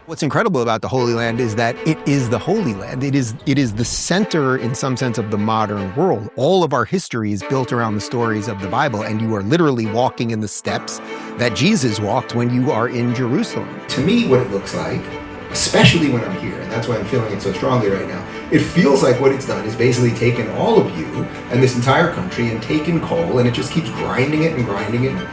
What's incredible about the Holy Land is that it is the Holy Land. It is the center, in some sense, of the modern world. All of our history is built around the stories of the Bible, and you are literally walking in the steps that Jesus walked when you are in Jerusalem. To me, what it looks like, especially when I'm here, and that's why I'm feeling it so strongly right now, it feels like what it's done is basically taken all of you and this entire country and taken coal, and it just keeps grinding it and grinding it,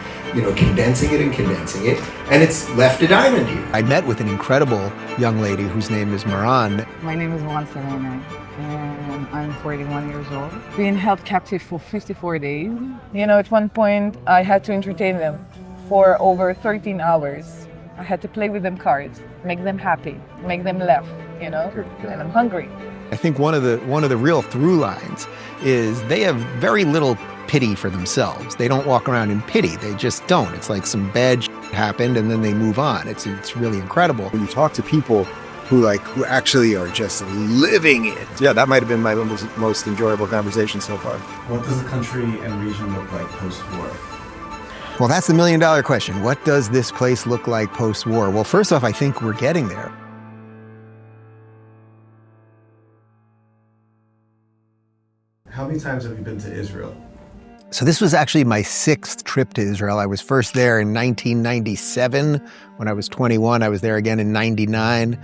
condensing it and condensing it, and it's left a diamond here. I met with an incredible young lady whose name is Moran. My name is Moran Stella Yanai, and I'm 41 years old. Being held captive for 54 days. At one point, I had to entertain them for over 13 hours. I had to play with them cards, make them happy, make them laugh, and I'm hungry. I think one of the real through lines is they have very little pity for themselves. They don't walk around in pity. They just don't. It's like some bad happened and then they move on. It's really incredible. When you talk to people who actually are just living it. Yeah, that might have been my most enjoyable conversation so far. What does the country and region look like post-war? Well, that's the million-dollar question. What does this place look like post-war? Well, first off, I think we're getting there. How many times have you been to Israel? So this was actually my 6th trip to Israel. I was first there in 1997. When I was 21, I was there again in 99.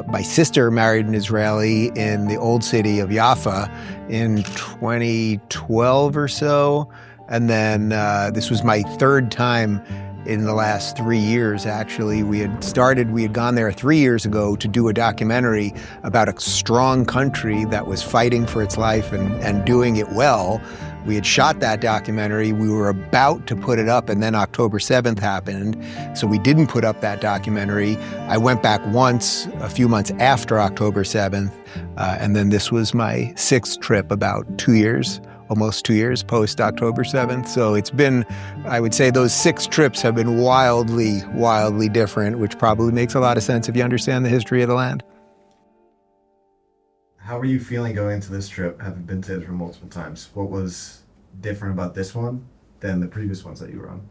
My sister married an Israeli in the old city of Jaffa in 2012 or so. And then this was my 3rd time in the last 3 years, actually. We had gone there 3 years ago to do a documentary about a strong country that was fighting for its life and doing it well. We had shot that documentary. We were about to put it up, and then October 7th happened. So we didn't put up that documentary. I went back once, a few months after October 7th, and then this was my 6th trip, about 2 years. Almost 2 years post October 7th. So it's been, I would say those 6 trips have been wildly, wildly different, which probably makes a lot of sense if you understand the history of the land. How were you feeling going into this trip, having been to Israel multiple times? What was different about this one than the previous ones that you were on?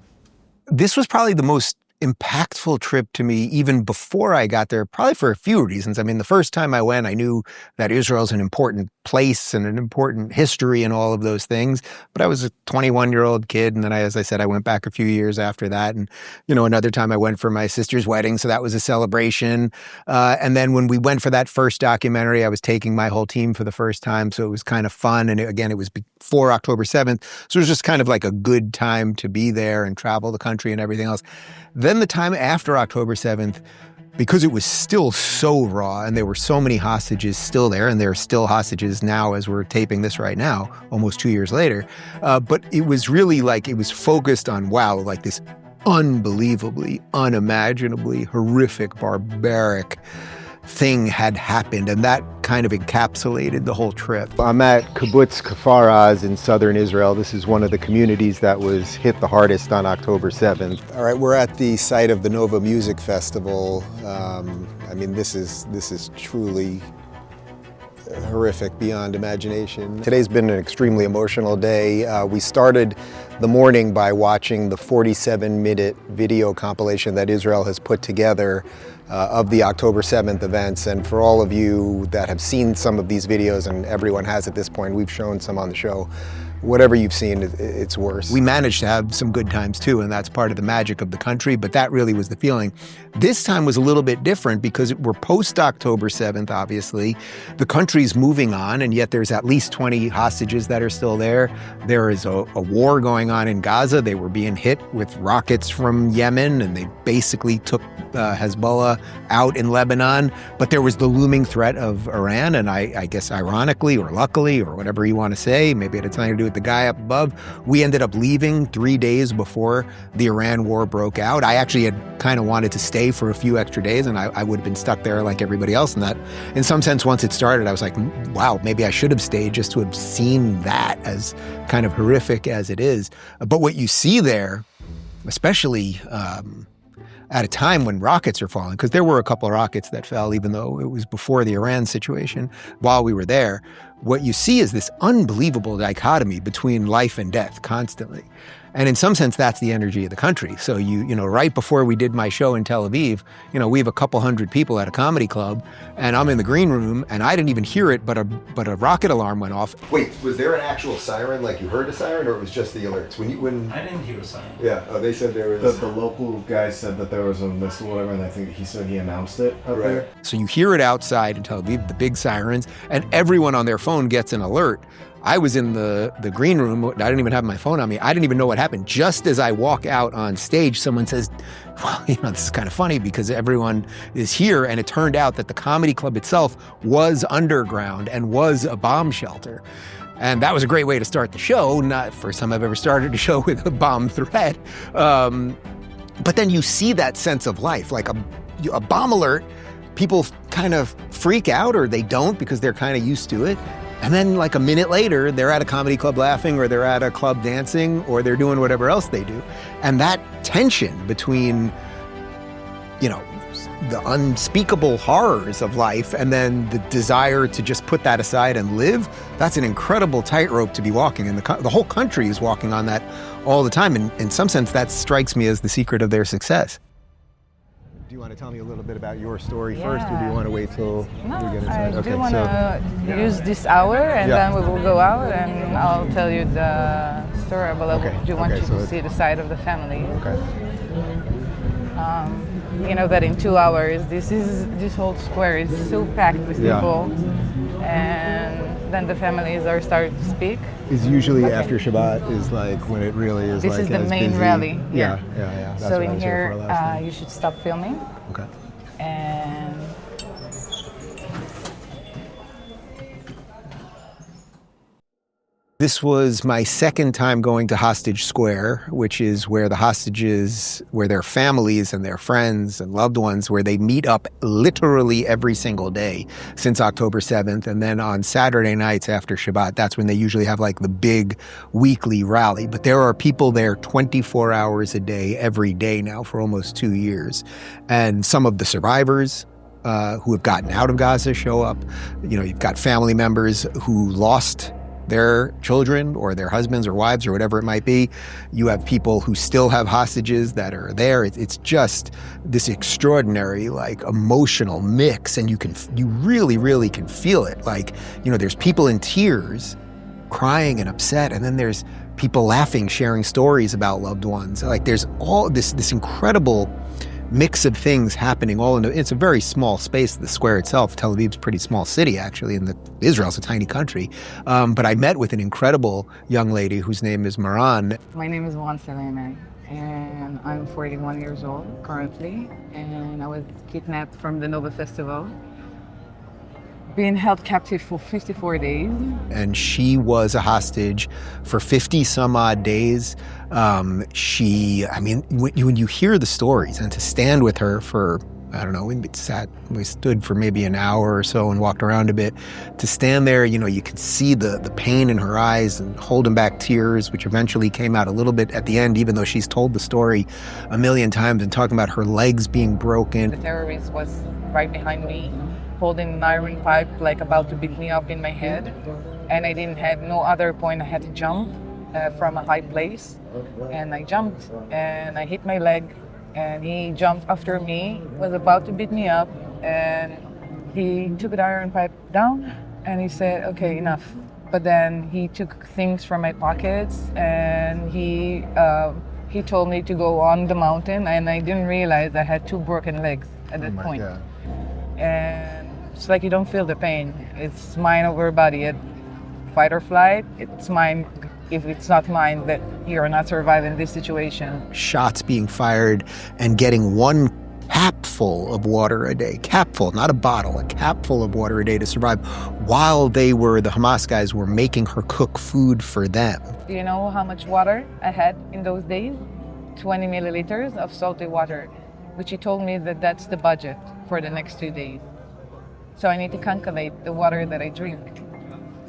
This was probably the most impactful trip to me even before I got there, probably for a few reasons. I mean, the first time I went, I knew that Israel's an important place and an important history and all of those things. But I was a 21-year-old kid. And then, as I said, I went back a few years after that. And, another time I went for my sister's wedding. So that was a celebration. And then when we went for that first documentary, I was taking my whole team for the first time. So it was kind of fun. And again, it was before October 7th. So it was just kind of like a good time to be there and travel the country and everything else. Then the time after October 7th, because it was still so raw and there were so many hostages still there, and there are still hostages now as we're taping this right now, almost 2 years later. But it was really it was focused on, this unbelievably, unimaginably horrific, barbaric thing had happened, and that kind of encapsulated the whole trip. I'm at Kibbutz Kfar Az in southern Israel. This is one of the communities that was hit the hardest on October 7th. All right, we're at the site of the Nova Music Festival. This is truly horrific beyond imagination. Today's been an extremely emotional day. We started the morning by watching the 47-minute video compilation that Israel has put together of the October 7th events. And for all of you that have seen some of these videos, and everyone has at this point, we've shown some on the show, whatever you've seen, it's worse. We managed to have some good times too, and that's part of the magic of the country, but that really was the feeling. This time was a little bit different because we're post-October 7th, obviously. The country's moving on, and yet there's at least 20 hostages that are still there. There is a war going on in Gaza. They were being hit with rockets from Yemen, and they basically took Hezbollah out in Lebanon. But there was the looming threat of Iran, and I guess ironically or luckily or whatever you want to say, maybe it had something to do with the guy up above, we ended up leaving 3 days before the Iran war broke out. I actually had kind of wanted to stay for a few extra days, and I would have been stuck there like everybody else. And that, in some sense, once it started, I was like, wow, maybe I should have stayed just to have seen that, as kind of horrific as it is. But what you see there, especially at a time when rockets are falling, because there were a couple of rockets that fell, even though it was before the Iran situation, while we were there, what you see is this unbelievable dichotomy between life and death constantly. And in some sense, that's the energy of the country. So right before we did my show in Tel Aviv, we have a couple hundred people at a comedy club, and I'm in the green room, and I didn't even hear it, but a rocket alarm went off. Wait, was there an actual siren, like you heard a siren, or it was just the alerts? When I didn't hear a siren. Yeah, they said there was... The local guy said that there was a missile or whatever, and I think he said he announced it out there. So you hear it outside in Tel Aviv, the big sirens, and everyone on their phone gets an alert. I was in the green room. I didn't even have my phone on me. I didn't even know what happened. Just as I walk out on stage, someone says, well, this is kind of funny because everyone is here. And it turned out that the comedy club itself was underground and was a bomb shelter. And that was a great way to start the show. Not the first time I've ever started a show with a bomb threat. But then you see that sense of life, like a bomb alert. People kind of freak out, or they don't because they're kind of used to it. And then like a minute later, they're at a comedy club laughing, or they're at a club dancing, or they're doing whatever else they do. And that tension between, the unspeakable horrors of life and then the desire to just put that aside and live, that's an incredible tightrope to be walking. And the whole country is walking on that all the time. And in some sense, that strikes me as the secret of their success. Do you want to tell me a little bit about your story first, or do you want to wait till we get into it? I do want to use this hour, and then we will go out, and I'll tell you the story. But I do want you to see the side of the family. Okay. That in 2 hours, this whole square is so packed with people, and then the families are starting to speak. Is usually after Shabbat is like when it really is. This is the main busy. rally. Yeah. That's so in here, you should stop filming. Okay. And this was my second time going to Hostage Square, which is where the hostages, where their families and their friends and loved ones, where they meet up literally every single day since October 7th. And then on Saturday nights after Shabbat, that's when they usually have like the big weekly rally. But there are people there 24 hours a day, every day now for almost 2 years. And some of the survivors who have gotten out of Gaza show up. You've got family members who lost their children or their husbands or wives or whatever it might be. You have people who still have hostages that are there. It's just this extraordinary, like, emotional mix, and you really, really can feel it. Like, there's people in tears, crying and upset, and then there's people laughing, sharing stories about loved ones. Like, there's all this incredible mix of things happening all it's a very small space, the square itself. Tel Aviv's a pretty small city, actually, and Israel's a tiny country. But I met with an incredible young lady whose name is Moran. My name is Moran Stella Yanai, and I'm 41 years old currently, and I was kidnapped from the Nova Festival, being held captive for 54 days. And she was a hostage for 50 some odd days. When you hear the stories, and to stand with her for, I don't know, we stood for maybe an hour or so and walked around a bit. To stand there, you can see the pain in her eyes and holding back tears, which eventually came out a little bit at the end, even though she's told the story a million times and talking about her legs being broken. The terrorist was right behind me, holding an iron pipe, like about to beat me up in my head. And I didn't have no other point. I had to jump from a high place. And I jumped and I hit my leg. And he jumped after me, was about to beat me up. And he took the iron pipe down and he said, okay, enough. But then he took things from my pockets and he told me to go on the mountain. And I didn't realize I had 2 broken legs at that point. God. And it's like you don't feel the pain. It's mind over body. Fight or flight, it's mine. If it's not mine, that you're not surviving this situation. Shots being fired and getting 1 capful of water a day. Capful, not a bottle, a capful of water a day to survive while the Hamas guys were making her cook food for them. Do you know how much water I had in those days? 20 milliliters of salty water, which he told me that that's the budget for the next 2 days. So I need to calculate the water that I drink.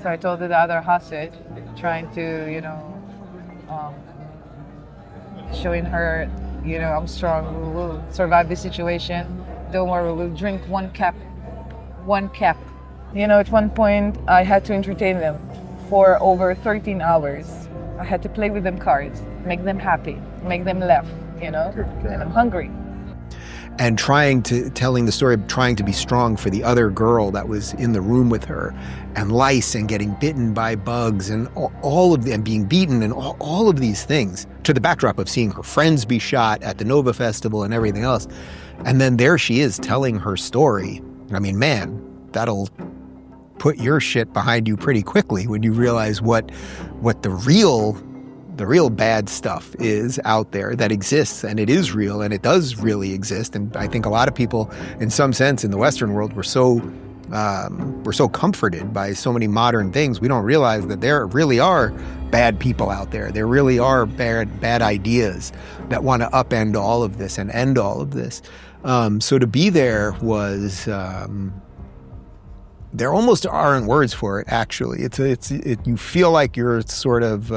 So I told the other hostage, trying to, showing her, I'm strong, we will survive this situation. Don't worry, we'll drink 1 cup You know, at one point, I had to entertain them for over 13 hours. I had to play with them cards, make them happy, make them laugh, you know, and I'm hungry. And telling the story of trying to be strong for the other girl that was in the room with her, and lice and getting bitten by bugs and all of and being beaten and all of these things, to the backdrop of seeing her friends be shot at the Nova Festival and everything else. And then there she is telling her story. I mean, man, that'll put your shit behind you pretty quickly when you realize what the real bad stuff is out there that exists, and it is real, and it does really exist. And I think a lot of people, in some sense, in the Western world, we're so comforted by so many modern things, we don't realize that there really are bad people out there. There really are bad ideas that want to upend all of this and end all of this. So to be there was, there almost aren't words for it, actually. You feel like you're sort of,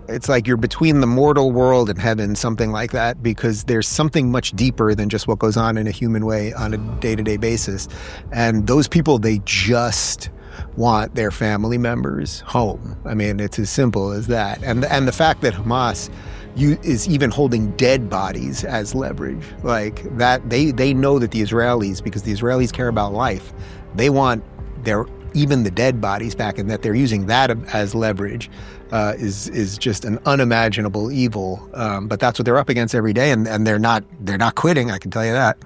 it's like you're between the mortal world and heaven, something like that, because there's something much deeper than just what goes on in a human way on a day-to-day basis. And those people, they just want their family members home. I mean, it's as simple as that. And the fact that Hamas is even holding dead bodies as leverage, like that, they know that the Israelis, because the Israelis care about life, they want even the dead bodies back, and that they're using that as leverage is just an unimaginable evil. But that's what they're up against every day, and they're not quitting, I can tell you that.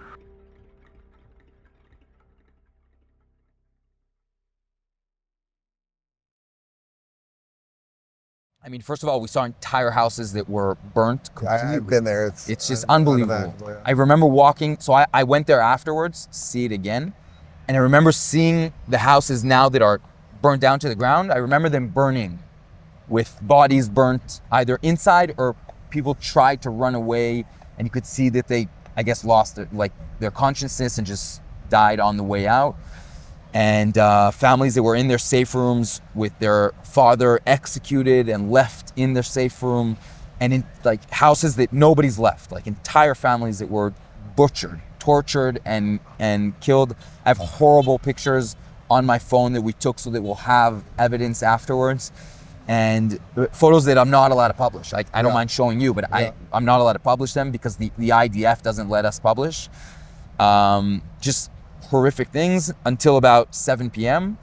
I mean, first of all, we saw entire houses that were burnt completely. I've been there. It's just unbelievable. I remember walking, so I went there afterwards to see it again, and I remember seeing the houses now that are burnt down to the ground. I remember them burning with bodies burnt either inside, or people tried to run away, and you could see that they, I guess, lost their consciousness and just died on the way out. And families that were in their safe rooms with their father executed and left in their safe room, and in like houses that nobody's left, like entire families that were butchered, tortured, and killed. I have horrible pictures on my phone that we took so that we'll have evidence afterwards, and photos that I'm not allowed to publish. I don't mind showing you, but I'm not allowed to publish them because the IDF doesn't let us publish. Just horrific things until about 7 p.m.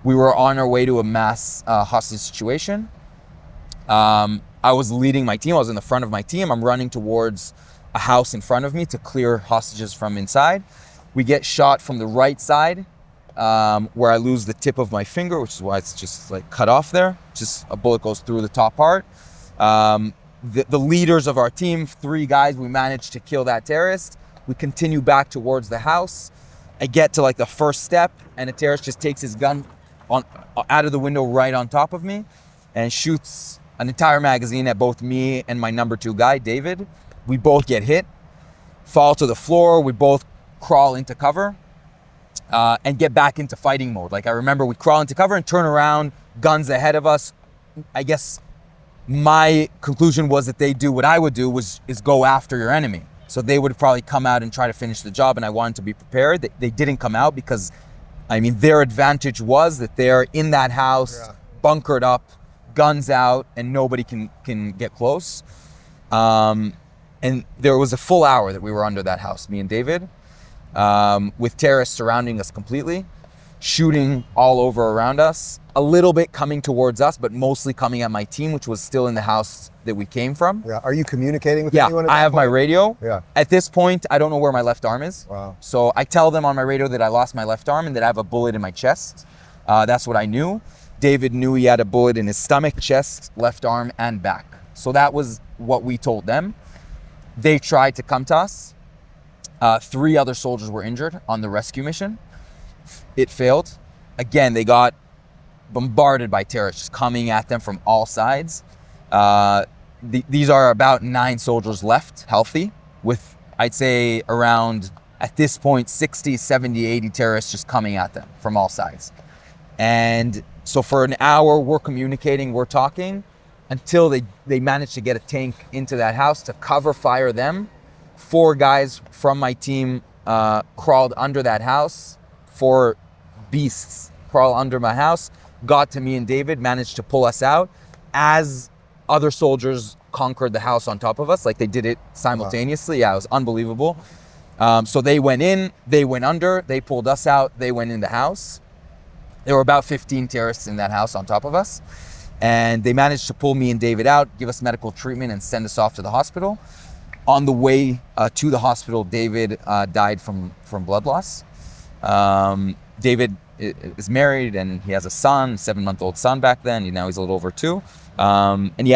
We were on our way to a mass hostage situation. I was leading my team. I was in the front of my team. I'm running towards a house in front of me to clear hostages from inside. We get shot from the right side, where I lose the tip of my finger, which is why it's just like cut off there. Just a bullet goes through the top part. The leaders of our team, 3 guys, we managed to kill that terrorist. We continue back towards the house. I get to like the first step, and a terrorist just takes his gun out of the window right on top of me and shoots an entire magazine at both me and my number 2 guy, David. We both get hit, fall to the floor. We both crawl into cover and get back into fighting mode. Like I remember we crawl into cover and turn around, guns ahead of us. I guess my conclusion was that they do what I would do is go after your enemy. So they would probably come out and try to finish the job, and I wanted to be prepared. They didn't come out because, I mean, their advantage was that they're in that house, bunkered up, guns out, and nobody can get close. And there was a full hour that we were under that house, me and David, with terrorists surrounding us completely, shooting all over around us, a little bit coming towards us, but mostly coming at my team, which was still in the house that we came from. Yeah. Are you communicating with anyone at that I have point? my radio. Yeah. At this point, I don't know where my left arm is. Wow. So I tell them on my radio that I lost my left arm and that I have a bullet in my chest. That's what I knew. David knew he had a bullet in his stomach, chest, left arm, and back. So that was what we told them. They tried to come to us. 3 other soldiers were injured on the rescue mission. It failed. Again, they got bombarded by terrorists just coming at them from all sides. These are about 9 soldiers left, healthy, with, I'd say, around, at this point, 60, 70, 80 terrorists just coming at them from all sides. And so for an hour, we're communicating, we're talking, until they managed to get a tank into that house to cover fire them. 4 guys from my team crawled under that house. 4 beasts crawl under my house, got to me and David, managed to pull us out as other soldiers conquered the house on top of us. Like they did it simultaneously. Yeah, it was unbelievable. So they went in, they went under, they pulled us out, they went in the house. There were about 15 terrorists in that house on top of us. And they managed to pull me and David out, give us medical treatment, and send us off to the hospital. On the way to the hospital, David died from blood loss. David is married and he has a son, 7-month-old son back then. Now he's a little over 2. And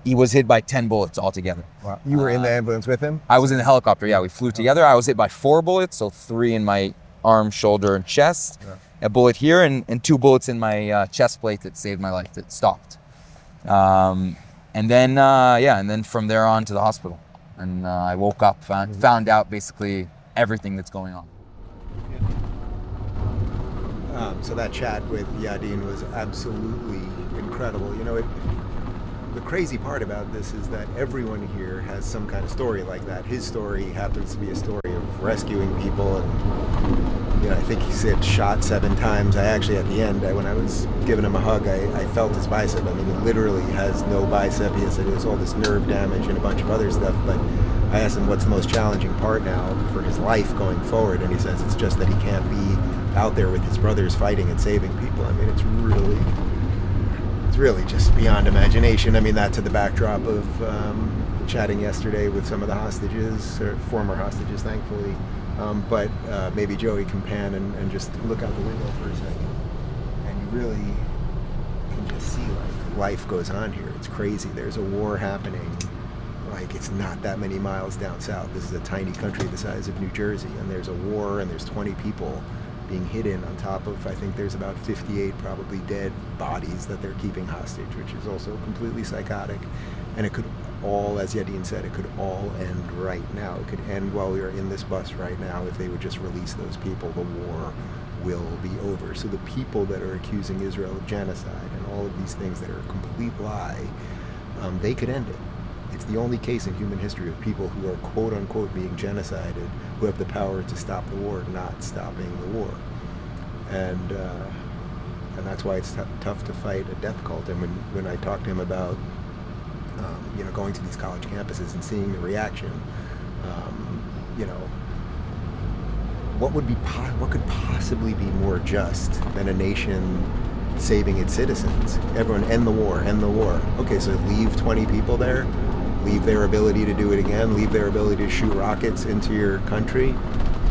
he was hit by 10 bullets altogether. Wow. You were in the ambulance with him? I was in the helicopter, yeah. We flew together. I was hit by 4 bullets, so 3 in my arm, shoulder, and chest. Yeah. A bullet here and 2 bullets in my chest plate that saved my life, that stopped. And then from there on to the hospital. And I woke up, found out basically everything that's going on. So that chat with Yadin was absolutely incredible. You know, the crazy part about this is that everyone here has some kind of story like that. His story happens to be a story of rescuing people, and I think he said shot 7 times. I actually, at the end, when I was giving him a hug, I felt his bicep. I mean, he literally has no bicep. He has all this nerve damage and a bunch of other stuff, but I asked him what's the most challenging part now for his life going forward, and he says it's just that he can't be out there with his brothers fighting and saving people. I mean, it's really just beyond imagination. I mean, that to the backdrop of chatting yesterday with some of the hostages, or former hostages, thankfully. But maybe Joey can pan and just look out the window for a second. And you really can just see, like, life goes on here. It's crazy. There's a war happening. Like, it's not that many miles down south. This is a tiny country the size of New Jersey, and there's a war, and there's 20 people being hidden on top of, I think there's about 58 probably dead bodies that they're keeping hostage, which is also completely psychotic. And it could all, as Yadin said, it could all end right now. It could end while we are in this bus right now. If they would just release those people, the war will be over. So the people that are accusing Israel of genocide and all of these things that are a complete lie, they could end it. It's the only case in human history of people who are quote unquote being genocided, who have the power to stop the war, not stopping the war. And that's why it's tough to fight a death cult. And when I talked to him about going to these college campuses and seeing the reaction, what could possibly be more just than a nation saving its citizens? Everyone, end the war, end the war. Okay, so leave 20 people there, leave their ability to do it again, leave their ability to shoot rockets into your country,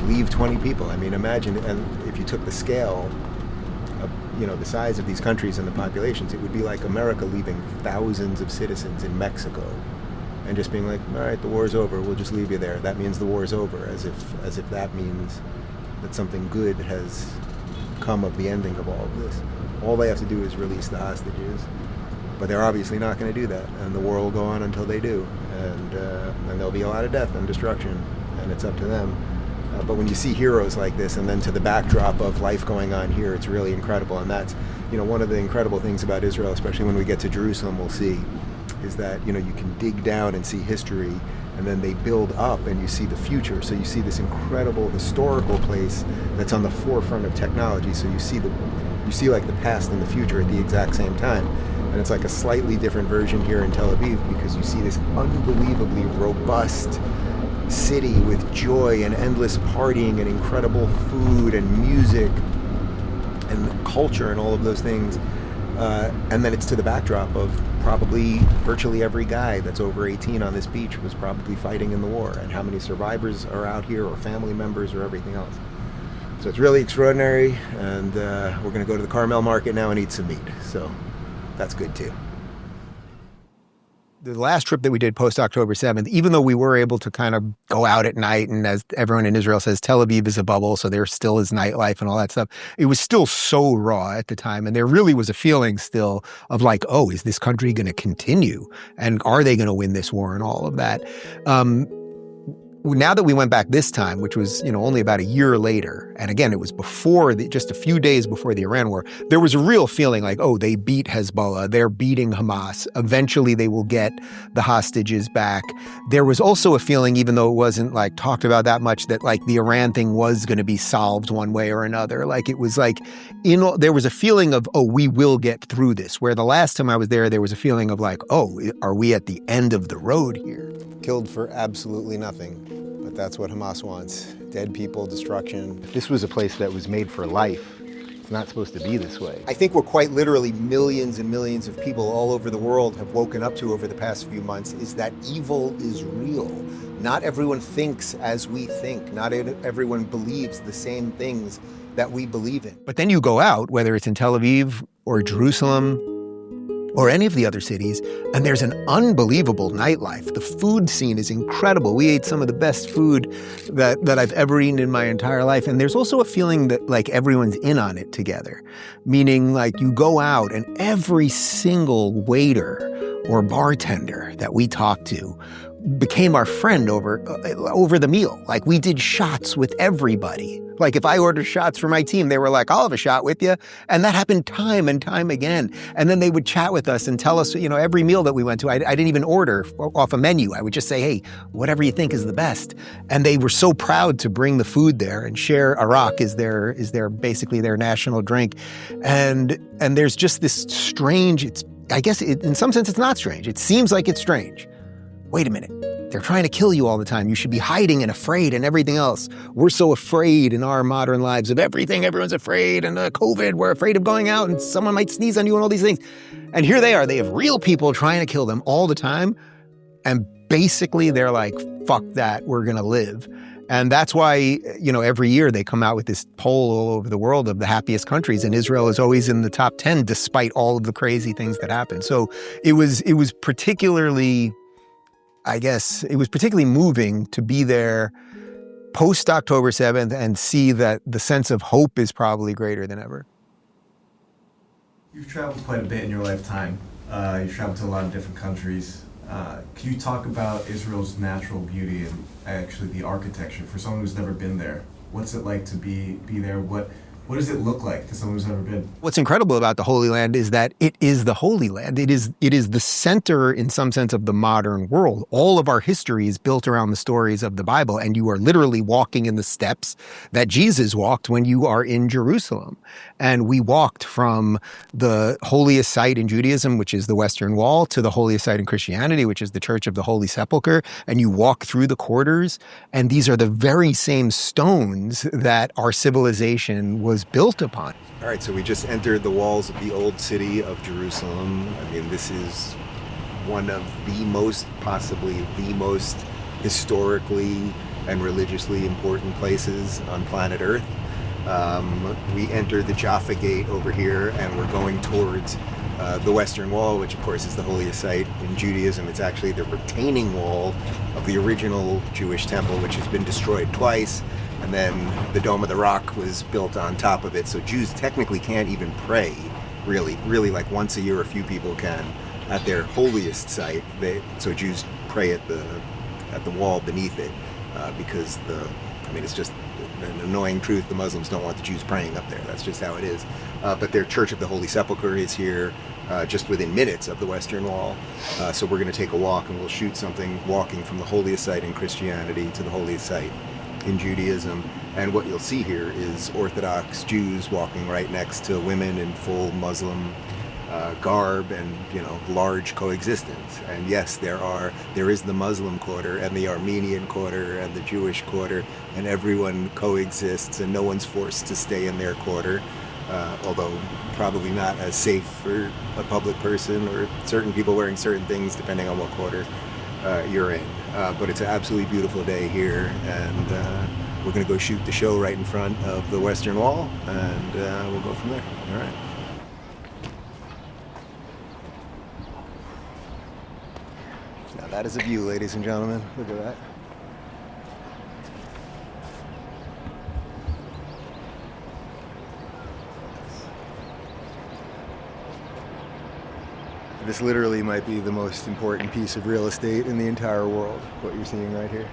leave 20 people. I mean, imagine, and if you took the scale of, the size of these countries and the populations, it would be like America leaving thousands of citizens in Mexico and just being like, all right, the war's over, we'll just leave you there. That means the war's over, as if that means that something good has come of the ending of all of this. All they have to do is release the hostages, but they're obviously not going to do that, and the war will go on until they do, and there'll be a lot of death and destruction, and it's up to them. But when you see heroes like this, and then to the backdrop of life going on here, it's really incredible. And that's, one of the incredible things about Israel, especially when we get to Jerusalem, we'll see, is that, you can dig down and see history, and then they build up and you see the future. So you see this incredible historical place that's on the forefront of technology. So you see like the past and the future at the exact same time. And it's like a slightly different version here in Tel Aviv, because you see this unbelievably robust city with joy and endless partying and incredible food and music and culture and all of those things. And then it's to the backdrop of probably virtually every guy that's over 18 on this beach was probably fighting in the war, and how many survivors are out here, or family members, or everything else. So it's really extraordinary, and we're going to go to the Carmel market now and eat some meat. So that's good too. The last trip that we did post-October 7th, even though we were able to kind of go out at night, and as everyone in Israel says, Tel Aviv is a bubble, so there still is nightlife and all that stuff, it was still so raw at the time. And there really was a feeling still of like, oh, is this country going to continue? And are they going to win this war and all of that? now that we went back this time, which was, only about a year later, and again, it was before just a few days before the Iran war, there was a real feeling like, oh, they beat Hezbollah, they're beating Hamas. Eventually they will get the hostages back. There was also a feeling, even though it wasn't like talked about that much, that like the Iran thing was going to be solved one way or another. Like it was like, there was a feeling of, oh, we will get through this. Where the last time I was there was a feeling of like, oh, are we at the end of the road here? Killed for absolutely nothing, but that's what Hamas wants. Dead people, destruction. This was a place that was made for life. It's not supposed to be this way. I think what quite literally millions and millions of people all over the world have woken up to over the past few months is that evil is real. Not everyone thinks as we think. Not everyone believes the same things that we believe in. But then you go out, whether it's in Tel Aviv or Jerusalem or any of the other cities, and there's an unbelievable nightlife. The food scene is incredible. We ate some of the best food that I've ever eaten in my entire life. And there's also a feeling that like everyone's in on it together, meaning like you go out and every single waiter or bartender that we talked to became our friend over the meal. Like we did shots with everybody. Like if I ordered shots for my team, they were like, I'll have a shot with you. And that happened time and time again. And then they would chat with us and tell us, every meal that we went to, I didn't even order off a menu. I would just say, hey, whatever you think is the best. And they were so proud to bring the food there and share. Arak is their basically their national drink. And there's just this strange, I guess in some sense it's not strange. It seems like it's strange. Wait a minute. They're trying to kill you all the time. You should be hiding and afraid and everything else. We're so afraid in our modern lives of everything. Everyone's afraid. And COVID, we're afraid of going out and someone might sneeze on you and all these things. And here they are. They have real people trying to kill them all the time. And basically they're like, fuck that. We're going to live. And that's why, every year they come out with this poll all over the world of the happiest countries. And Israel is always in the top 10 despite all of the crazy things that happen. So it was particularly... I guess it was particularly moving to be there post October 7th and see that the sense of hope is probably greater than ever. You've traveled quite a bit in your lifetime. You've traveled to a lot of different countries. Can you talk about Israel's natural beauty and actually the architecture for someone who's never been there? What's it like to be there? What does it look like to someone who's never been? What's incredible about the Holy Land is that it is the Holy Land. It is the center, in some sense, of the modern world. All of our history is built around the stories of the Bible, and you are literally walking in the steps that Jesus walked when you are in Jerusalem. And we walked from the holiest site in Judaism, which is the Western Wall, to the holiest site in Christianity, which is the Church of the Holy Sepulchre. And you walk through the quarters, and these are the very same stones that our civilization was built upon. All right, so we just entered the walls of the old city of Jerusalem. I mean, this is one of possibly the most historically and religiously important places on planet Earth. We entered the Jaffa Gate over here, and we're going towards the Western Wall, which of course is the holiest site in Judaism. It's actually the retaining wall of the original Jewish temple, which has been destroyed twice. And then the Dome of the Rock was built on top of it. So Jews technically can't even pray, really like once a year a few people can, at their holiest site. So Jews pray at the wall beneath it because it's just an annoying truth. The Muslims don't want the Jews praying up there. That's just how it is. But their Church of the Holy Sepulchre is here just within minutes of the Western Wall. So we're going to take a walk and we'll shoot something walking from the holiest site in Christianity to the holiest site in Judaism. And what you'll see here is Orthodox Jews walking right next to women in full Muslim garb and large coexistence. And yes, there is the Muslim quarter and the Armenian quarter and the Jewish quarter, and everyone coexists and no one's forced to stay in their quarter, although probably not as safe for a public person or certain people wearing certain things depending on what quarter you're in. But it's an absolutely beautiful day here, and we're going to go shoot the show right in front of the Western Wall, and we'll go from there. All right. Now that is a view, ladies and gentlemen. Look at that. This literally might be the most important piece of real estate in the entire world, what you're seeing right here.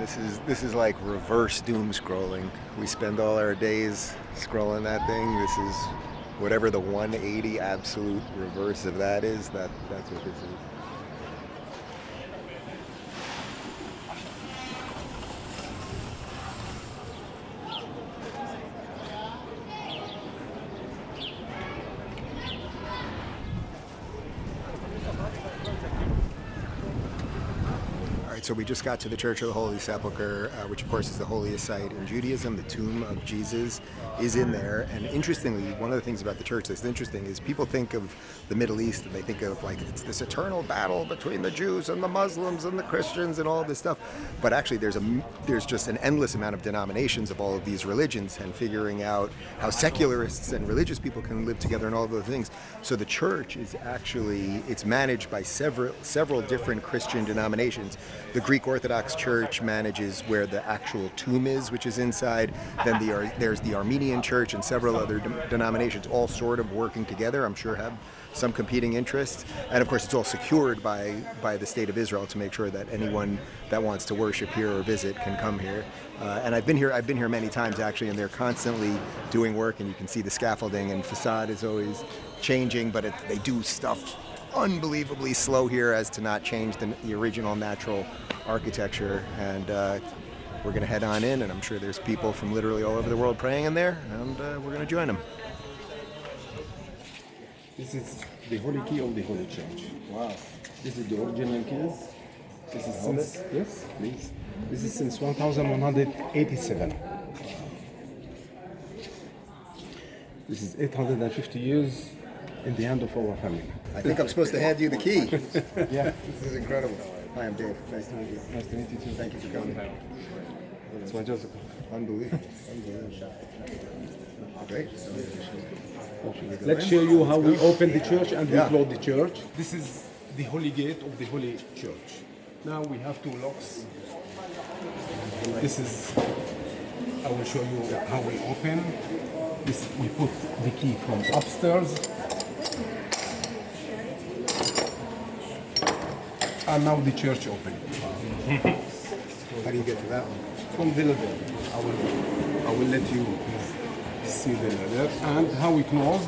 this is like reverse doom scrolling. We spend all our days scrolling that thing. This is whatever the 180 absolute reverse of that is. That's what this is. So we just got to the Church of the Holy Sepulchre, which of course is the holiest site in Judaism. The tomb of Jesus is in there. And interestingly, one of the things about the church that's interesting is people think of the Middle East and they think of like it's this eternal battle between the Jews and the Muslims and the Christians and all this stuff. But actually there's just an endless amount of denominations of all of these religions, and figuring out how secularists and religious people can live together and all of those things. So the church is actually, it's managed by several different Christian denominations. The Greek Orthodox Church manages where the actual tomb is, which is inside. Then there's the Armenian Church and several other denominations, all sort of working together. I'm sure have some competing interests. And of course, it's all secured by the state of Israel to make sure that anyone that wants to worship here or visit can come here. And I've been here many times actually, and they're constantly doing work. And you can see the scaffolding and facade is always changing, but they do stuff unbelievably slow here as to not change the original natural architecture. And we're going to head on in, and I'm sure there's people from literally all over the world praying in there, and we're going to join them. This is the holy key of the Holy Church. Wow. This is the original keys. This is since, yes, please. This is since 1187. This is 850 years in the hand of our family. I think I'm supposed to hand you the key. Yeah. This is incredible. Hi, I'm Dave. Nice to meet you. Nice to meet you too. Thank you for coming. It's my Joseph. Unbelievable. Great. Let's show you how we open the church and we close the church. This is the holy gate of the holy church. Now we have 2 locks. This is, I will show you how we open. This, we put the key from upstairs. And now the church open. How do you get to that one? From the ladder. I will let you see the ladder and how we close.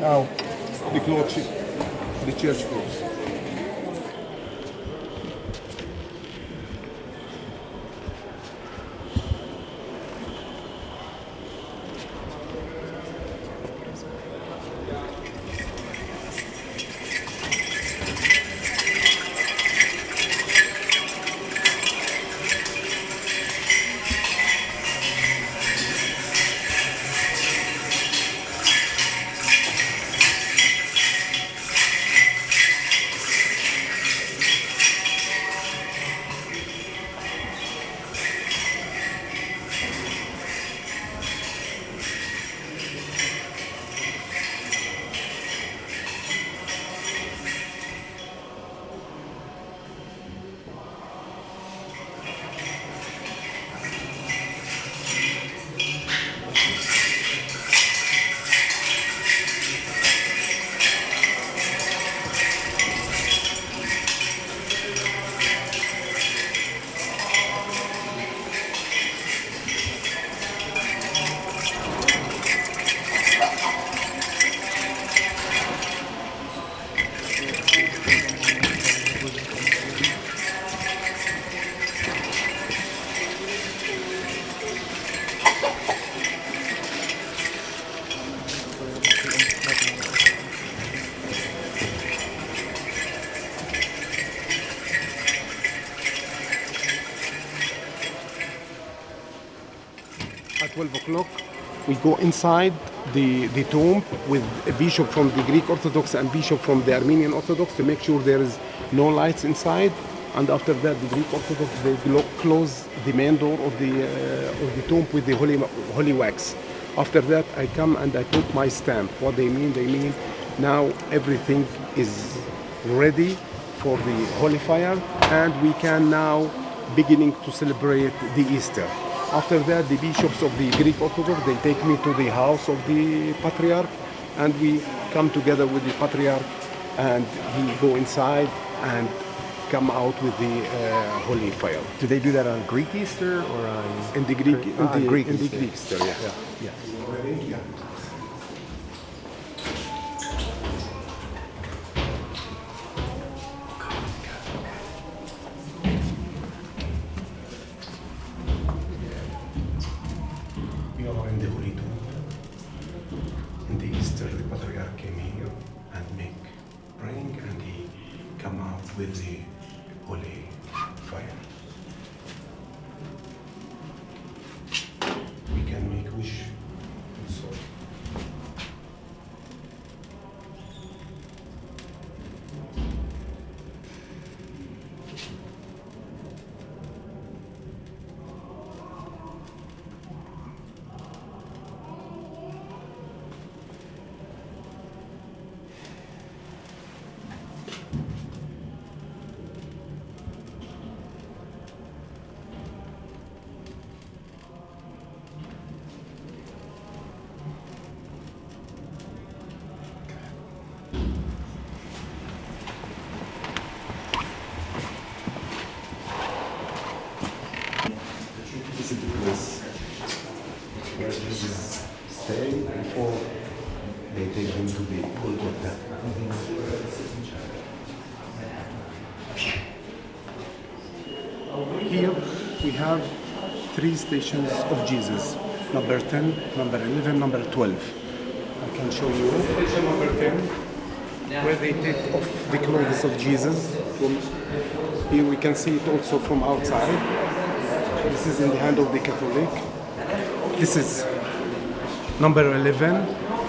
Now the church closes. At 12 o'clock, we go inside the tomb with a bishop from the Greek Orthodox and bishop from the Armenian Orthodox to make sure there is no lights inside. And after that, the Greek Orthodox, they close the main door of the tomb with the holy wax. After that, I come and I put my stamp. What they mean now everything is ready for the holy fire, and we can now beginning to celebrate the Easter. After that, the bishops of the Greek Orthodox, they take me to the house of the patriarch, and we come together with the patriarch, and he go inside and come out with the holy fire. Do they do that on Greek Easter or on? In the Greek, Greek in the Easter. Greek Easter, yeah. Yeah. We are in the Holy Tomb. In the Easter, the Patriarch came here and make praying, and he come out with the holy fire. We can make wish. So. This is the place where Jesus stayed before they take him to the Golgotha. Here we have 3 stations of Jesus, number 10, number 11, number 12. I can show you. Station number 10, where they take off the clothes of Jesus. Here we can see it also from outside. This is in the hand of the Catholic. This is number 11.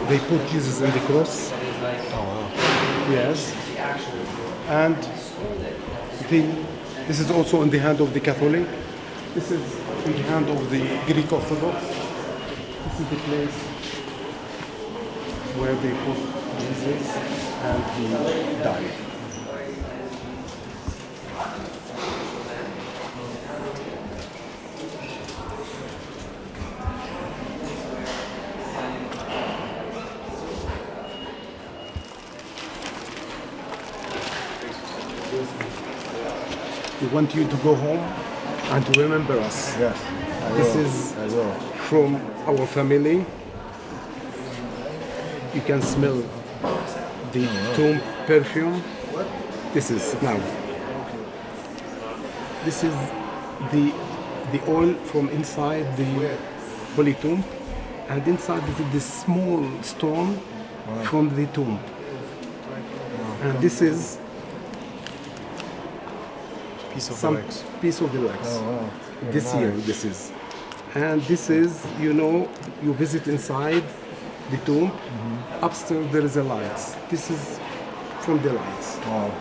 They put Jesus in the cross. Yes. And this is also in the hand of the Catholic. This is in the hand of the Greek Orthodox. This is the place where they put Jesus and he died. We want you to go home and to remember us. Yes. This is from our family. You can smell the tomb perfume. This is now. This is the oil from inside the holy tomb, and inside this is the small stone from the tomb. And this is some piece of the wax. This year, this is. And this is, you visit inside the tomb. Upstairs there is a lights. This is from the lights. Wow.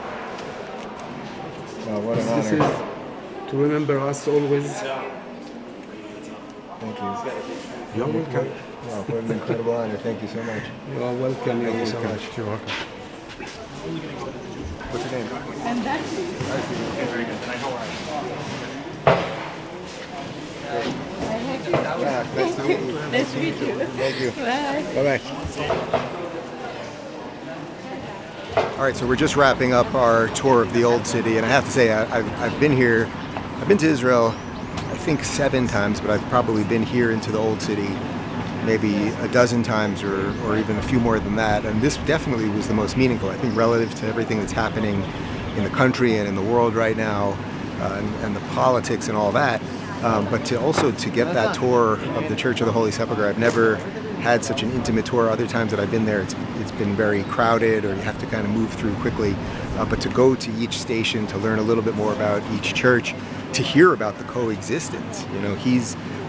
Wow, what an This honor. is to remember us always. Thank you. You're welcome. Wow, what an incredible honor. Thank you so much. You are welcome. Thank you so much. You're welcome. What's your name? And that's it. Very good. Yeah, nice to meet you. Nice to meet you. Thank you. Bye. Bye-bye. All right, so we're just wrapping up our tour of the Old City, and I have to say, I've been here. I've been to Israel, I think 7 times, but I've probably been here into the Old City maybe a dozen times or even a few more than that. And this definitely was the most meaningful, I think, relative to everything that's happening in the country and in the world right now, and the politics and all that. But to get that tour of the Church of the Holy Sepulchre, I've never had such an intimate tour. Other times that I've been there, it's been very crowded, or you have to kind of move through quickly. But to go to each station, to learn a little bit more about each church, to hear about the coexistence.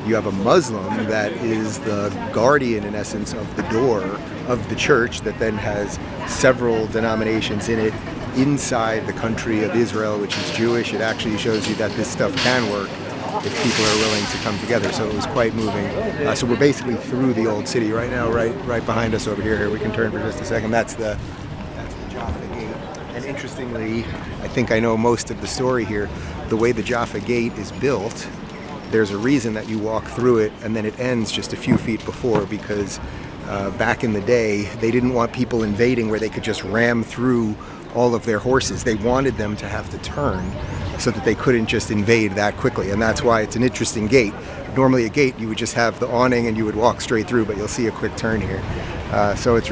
You have a Muslim that is the guardian, in essence, of the door of the church that then has several denominations in it inside the country of Israel, which is Jewish. It actually shows you that this stuff can work if people are willing to come together. So it was quite moving. So we're basically through the Old City right now, right behind us over here. Here, we can turn for just a second. That's the Jaffa Gate. And interestingly, I think I know most of the story here. The way the Jaffa Gate is built, there's a reason that you walk through it and then it ends just a few feet before, because back in the day, they didn't want people invading where they could just ram through all of their horses. They wanted them to have to turn so that they couldn't just invade that quickly. And that's why it's an interesting gate. Normally a gate, you would just have the awning and you would walk straight through, but you'll see a quick turn here. So it's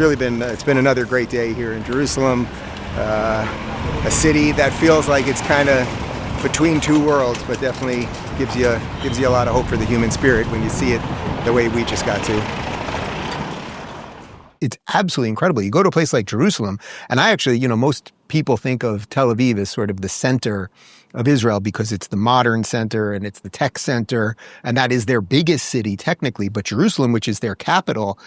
been another great day here in Jerusalem, a city that feels like it's kind of between two worlds, but definitely gives you a lot of hope for the human spirit when you see it the way we just got to. It's absolutely incredible. You go to a place like Jerusalem, and I actually, most people think of Tel Aviv as sort of the center of Israel because it's the modern center and it's the tech center, and that is their biggest city technically. But Jerusalem, which is their capital,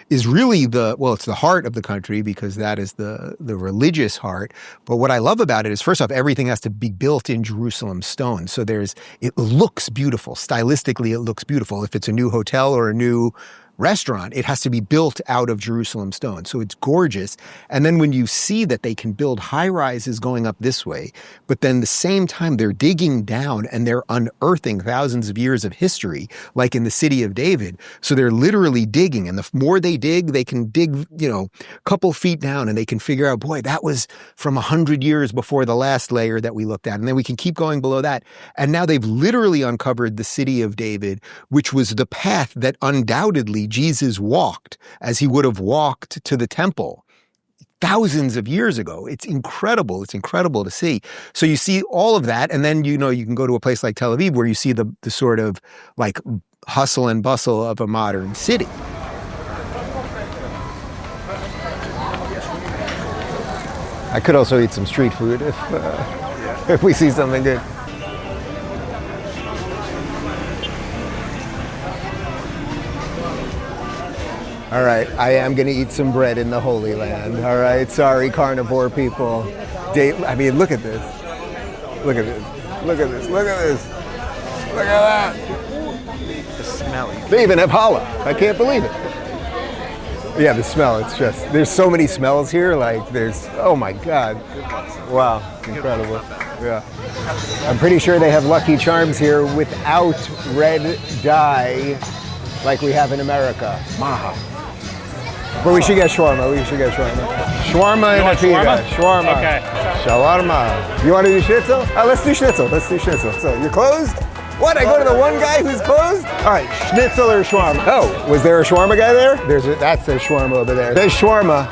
is really it's the heart of the country because that is the religious heart. But what I love about it is, first off, everything has to be built in Jerusalem stone. So it looks beautiful. Stylistically, it looks beautiful. If it's a new hotel or a new restaurant, it has to be built out of Jerusalem stone. So it's gorgeous. And then when you see that they can build high rises going up this way, but then the same time they're digging down and they're unearthing thousands of years of history, like in the city of David. So they're literally digging. And the more they dig, they can dig, a couple feet down and they can figure out, boy, that was from 100 years before the last layer that we looked at. And then we can keep going below that. And now they've literally uncovered the city of David, which was the path that undoubtedly Jesus walked as he would have walked to the temple thousands of years ago. It's incredible. It's incredible to see. So you see all of that. And then, you can go to a place like Tel Aviv where you see the sort of like hustle and bustle of a modern city. I could also eat some street food if we see something good. All right, I am going to eat some bread in the Holy Land. All right, sorry, carnivore people. Look at this. Look at this. Look at this. Look at this. Look at that. The smell. They even have challah. I can't believe it. Yeah, the smell. It's just, there's so many smells here. Oh my God. Wow, incredible. Yeah. I'm pretty sure they have Lucky Charms here without red dye like we have in America. Maha. But we should get shawarma. Shawarma and a pita. Shawarma. Okay. Shawarma. You want to do schnitzel? Let's do schnitzel. So you're closed? What? I go to the one guy who's closed? All right, schnitzel or shawarma? Oh, was there a shawarma guy there? That's the shawarma over there. There's shawarma.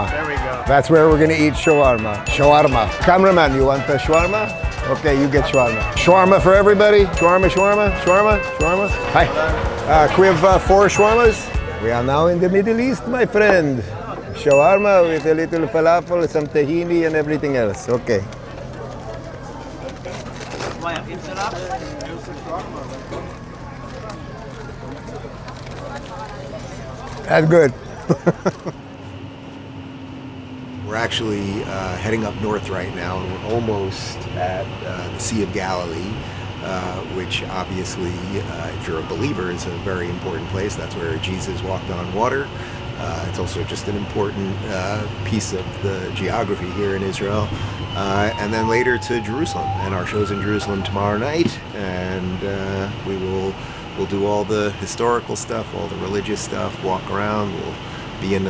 There we go. That's where we're gonna eat shawarma. Cameraman, you want the shawarma? Okay, you get shawarma. Shawarma for everybody. Shawarma. Hi. Can we have 4 shawarmas? We are now in the Middle East, my friend. Shawarma with a little falafel, some tahini, and everything else. Okay. That's good. We're actually heading up north right now, and we're almost at the Sea of Galilee, which obviously, if you're a believer, is a very important place. That's where Jesus walked on water. It's also just an important piece of the geography here in Israel. And then later to Jerusalem, and our show's in Jerusalem tomorrow night, and we'll do all the historical stuff, all the religious stuff, walk around. We'll be in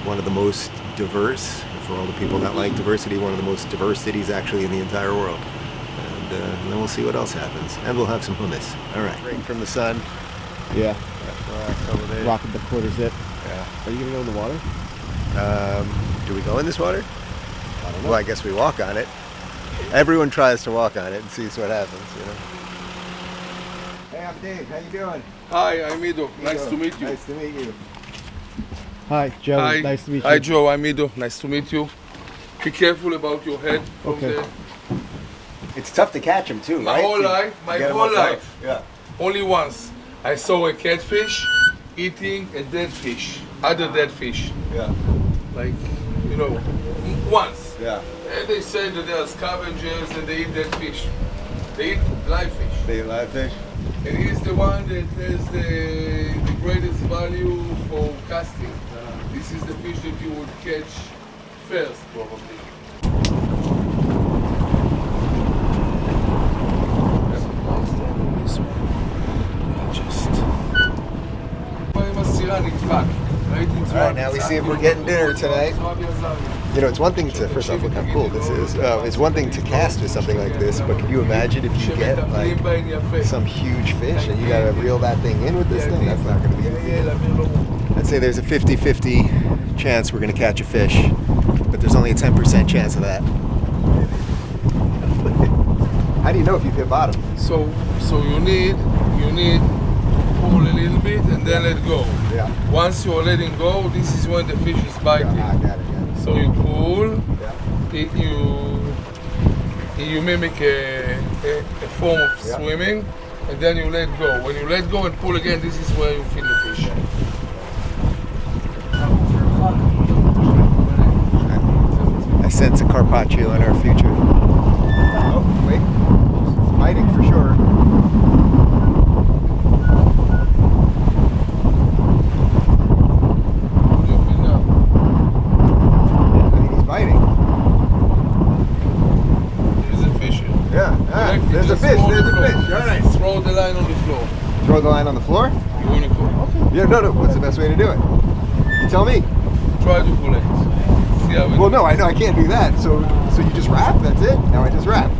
one of the most diverse, for all the people that like diversity, one of the most diverse cities actually in the entire world. And then we'll see what else happens. And we'll have some hummus. All right. Break from the sun. Yeah. Rocking the quarter zip. Yeah. Are you going to go in the water? Do we go in this water? I don't know. Well, I guess we walk on it. Everyone tries to walk on it and sees what happens, Hey, I'm Dave. How you doing? Hi, I'm Ido. Nice to meet you. Nice to meet you. Hi, Joe. Hi. Nice to meet you. Hi, Joe. I'm Ido. Nice to meet you. Be careful about your head. Okay. It's tough to catch them too, My whole life. Yeah. Only once I saw a catfish eating a dead fish, other dead fish. Yeah. Once. Yeah. And they say that they are scavengers and they eat dead fish. They eat live fish. They eat live fish? And he's the one that has the greatest value for casting. This is the fish that you would catch first, probably. נדפק, ראיתי see if we're getting dinner tonight. You know, it's one thing to, first off, look how cool this is. It's one thing to cast with something like this, but can you imagine if you get like some huge fish and you gotta reel that thing in with this thing? That's not gonna be easy. I'd say there's a 50-50 chance we're gonna catch a fish, but there's only a 10% chance of that. How do you know if you've hit bottom? So you need pull a little bit and then let go. Yeah. Once you're letting go, this is when the fish is biting. I got it. So you pull, Yeah. you mimic a form of swimming, and then you let go. When you let go and pull again, this is where you feel the fish. I sense a carpaccio in our future. Oh, wait. It's biting for sure. What do you feel now? I mean, he's biting. There's a fish here. Yeah. There's a Just fish. throw There's the a floor. fish. All right. Throw the line on the floor. Throw the line on the floor? You want to go? Okay. Yeah, no. What's the best way to do it? You tell me. Try to collect. See how it Well, no, I know I can't do that. So you just wrap. That's it. Now I just wrap.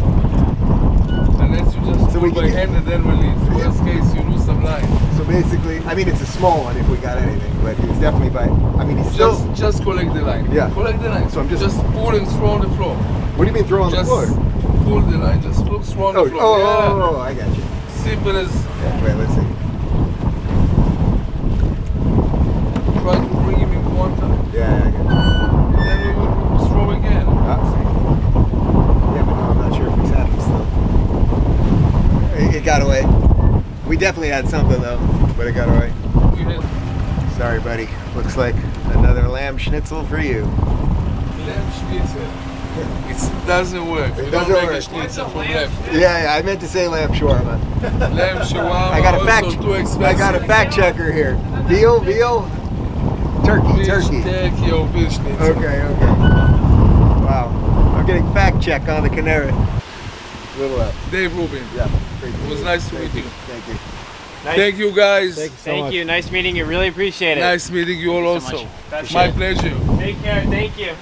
Unless you just So we pull can by get- hand and then release. Worst case, you lose some line. So basically, I mean, it's a small one if we got anything, but it's definitely by. I mean, he's still. Just collect the line. Yeah. Collect the line. So I'm just- pull and throw on the floor. What do you mean throw on the Just floor? pull the line. Just throw on the floor. Oh, I got you. Simple as. Wait, let's see. Try to bring him in one time. Yeah, I got you. Then we will throw again. Yeah, but no, I'm not sure if he's happy still. It got away. We definitely had something though, but it got away. We had Sorry, buddy. Looks like another lamb schnitzel for you. lamb schnitzel. It doesn't work. It We doesn't don't make work. a schnitzel from lamb. Yeah, I meant to say lamb shawarma. Lamb shawarma I got a also too expensive. I got a fact checker here. Veal, turkey. Turkey or veal schnitzel. Okay. Wow. I'm getting fact check on the canary. Little up. Dave Rubin. Yeah. Great. It was nice to meet you. Thank you. Thank you guys. Thank you. Nice meeting you. Really appreciate it. Nice meeting you all so also. much. My pleasure. Take care. Thank you.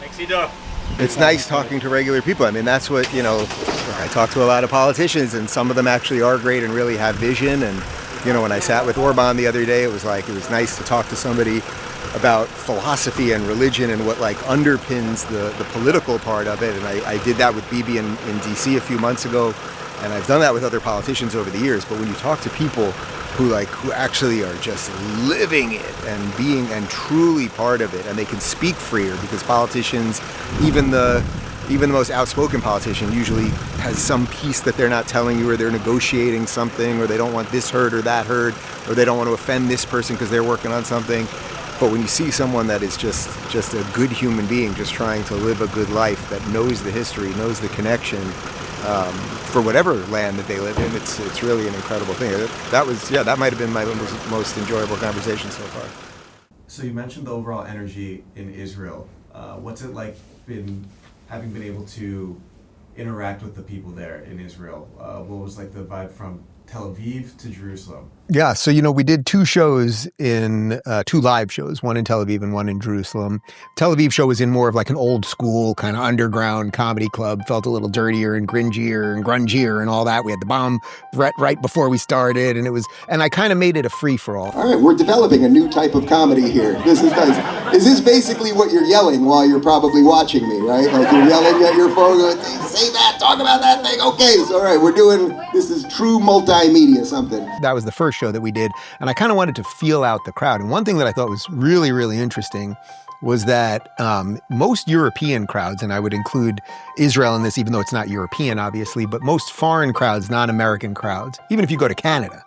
It's nice talking to regular people. I mean, that's what, I talk to a lot of politicians and some of them actually are great and really have vision. And, when I sat with Orban the other day, it was nice to talk to somebody about philosophy and religion and what underpins the political part of it. And I did that with Bibi in DC a few months ago. And I've done that with other politicians over the years. But when you talk to people who actually are just living it and being and truly part of it, and they can speak freer because politicians, even the most outspoken politician usually has some piece that they're not telling you, or they're negotiating something, or they don't want this heard or that heard, or they don't want to offend this person because they're working on something. But when you see someone that is just a good human being, just trying to live a good life, that knows the history, knows the connection, for whatever land that they live in, it's really an incredible thing. That might have been my most enjoyable conversation so far. So you mentioned the overall energy in Israel. What's it like having been able to interact with the people there in Israel? What was the vibe from Tel Aviv to Jerusalem? Yeah, so we did two shows two live shows, one in Tel Aviv and one in Jerusalem. Tel Aviv show was in more of an old school kind of underground comedy club, felt a little dirtier and grungier and all that. We had the bomb threat right before we started, and I kind of made it a free for all. All right, we're developing a new type of comedy here. This is nice. Is this basically what you're yelling while you're probably watching me, right? You're yelling at your phone, going, say that, talk about that thing. Okay, so all right, this is true multimedia something. That was the first show that we did, and I kind of wanted to feel out the crowd. And one thing that I thought was really, really interesting was that most European crowds, and I would include Israel in this, even though it's not European, obviously, but most foreign crowds, non-American crowds, even if you go to Canada,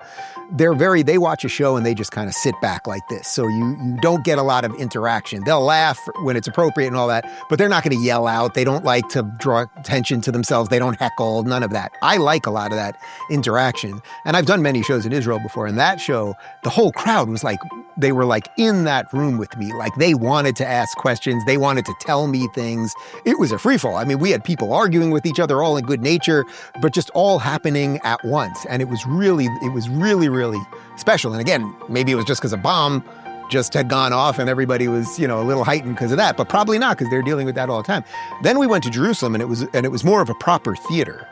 they watch a show and they just kind of sit back like this. So you don't get a lot of interaction. They'll laugh when it's appropriate and all that, but they're not going to yell out. They don't like to draw attention to themselves. They don't heckle, none of that. I like a lot of that interaction. And I've done many shows in Israel before. And that show, the whole crowd was they were in that room with me. They wanted to ask questions. They wanted to tell me things. It was a free-for-all. I mean, we had people arguing with each other, all in good nature, but just all happening at once. And it was really, really special. And again, maybe it was just because a bomb just had gone off and everybody was, a little heightened because of that, but probably not, because they're dealing with that all the time. Then we went to Jerusalem, and it was more of a proper theater.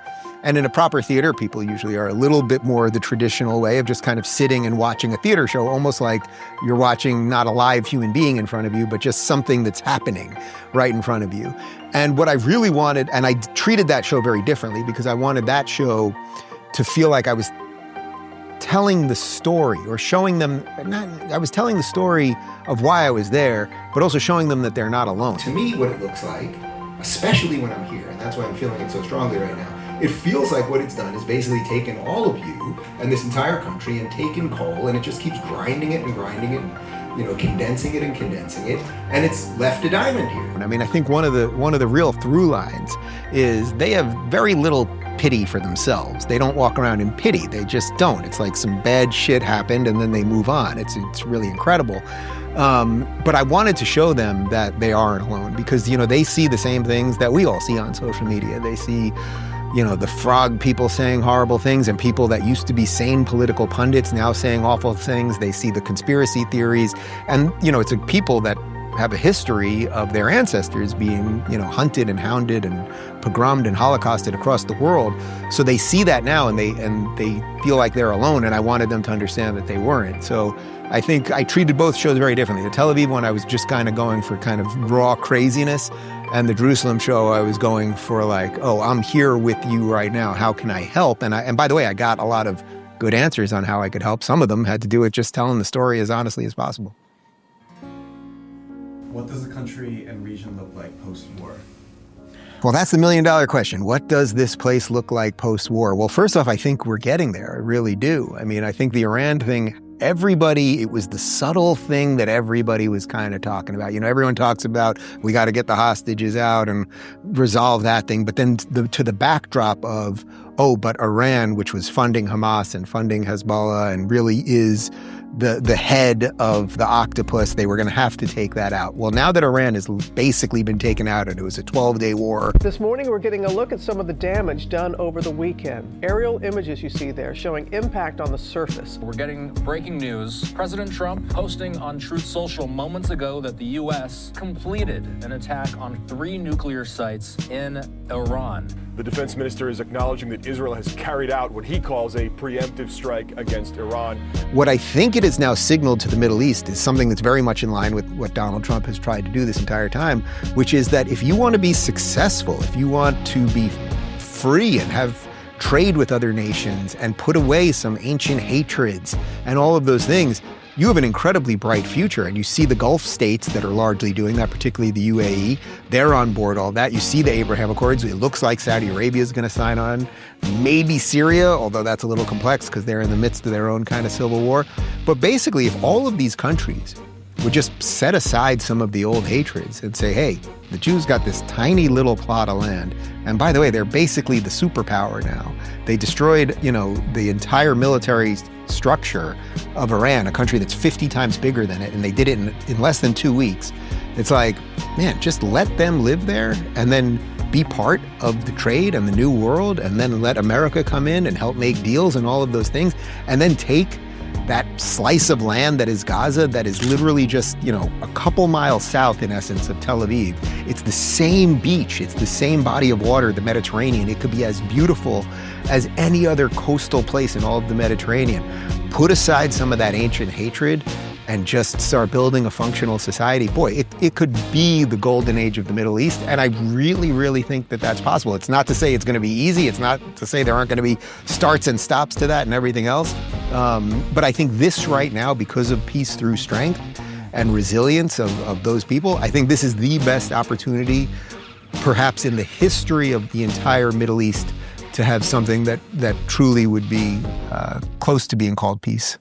And in a proper theater, people usually are a little bit more the traditional way of just kind of sitting and watching a theater show, almost like you're watching not a live human being in front of you, but just something that's happening right in front of you. And what I really wanted, and I treated that show very differently, because I wanted that show to feel like I was telling the story, or showing them, I was telling the story of why I was there, but also showing them that they're not alone. To me, what it looks like, especially when I'm here, and that's why I'm feeling it so strongly right now, it feels like what it's done is basically taken all of you and this entire country and taken coal, and it just keeps grinding it and grinding it, condensing it and condensing it, and it's left a diamond here. I mean, I think one of the real through lines is they have very little pity for themselves. They don't walk around in pity. They just don't. It's like some bad shit happened and then they move on. It's really incredible. But I wanted to show them that they aren't alone, because, they see the same things that we all see on social media. They see, the frog people saying horrible things, and people that used to be sane political pundits now saying awful things. They see the conspiracy theories, and, it's a people that have a history of their ancestors being, hunted and hounded and pogromed and holocausted across the world. So they see that now, and they feel like they're alone, and I wanted them to understand that they weren't. So I think I treated both shows very differently. The Tel Aviv one, I was just kind of going for kind of raw craziness, and the Jerusalem show, I was going for like, oh, I'm here with you right now. How can I help? And by the way, I got a lot of good answers on how I could help. Some of them had to do with just telling the story as honestly as possible. What does the country and region look like post-war? Well, that's the $1 million question. What does this place look like post-war? Well, first off, I think we're getting there. I really do. I mean, I think the Iran thing, it was the subtle thing that everybody was kind of talking about. Everyone talks about, we got to get the hostages out and resolve that thing. But then to the backdrop of, but Iran, which was funding Hamas and funding Hezbollah and really is the head of the octopus, they were going to have to take that out. Well, now that Iran has basically been taken out, and it was a 12-day war. This morning, we're getting a look at some of the damage done over the weekend. Aerial images you see there showing impact on the surface. We're getting breaking news. President Trump posting on Truth Social moments ago that the U.S. completed an attack on 3 nuclear sites in Iran. The defense minister is acknowledging that Israel has carried out what he calls a preemptive strike against Iran. What I think it has now signaled to the Middle East is something that's very much in line with what Donald Trump has tried to do this entire time, which is that if you want to be successful, if you want to be free and have trade with other nations and put away some ancient hatreds and all of those things, you have an incredibly bright future. And you see the Gulf states that are largely doing that, particularly the UAE. They're on board all that. You see the Abraham Accords. It looks like Saudi Arabia is going to sign on. Maybe Syria, although that's a little complex because they're in the midst of their own kind of civil war. But basically, if all of these countries would just set aside some of the old hatreds and say, hey, the Jews got this tiny little plot of land. And by the way, they're basically the superpower now. They destroyed, the entire military structure of Iran, a country that's 50 times bigger than it, and they did it in less than 2 weeks. It's like, man, just let them live there and then be part of the trade and the new world, and then let America come in and help make deals and all of those things, and then take that slice of land that is Gaza, that is literally just, a couple miles south, in essence, of Tel Aviv. It's the same beach. It's the same body of water, the Mediterranean. It could be as beautiful as any other coastal place in all of the Mediterranean. Put aside some of that ancient hatred and just start building a functional society. Boy, it could be the golden age of the Middle East, and I really, really think that that's possible. It's not to say it's going to be easy. It's not to say there aren't going to be starts and stops to that and everything else. But I think this right now, because of peace through strength and resilience of those people, I think this is the best opportunity, perhaps in the history of the entire Middle East, to have something that truly would be close to being called peace.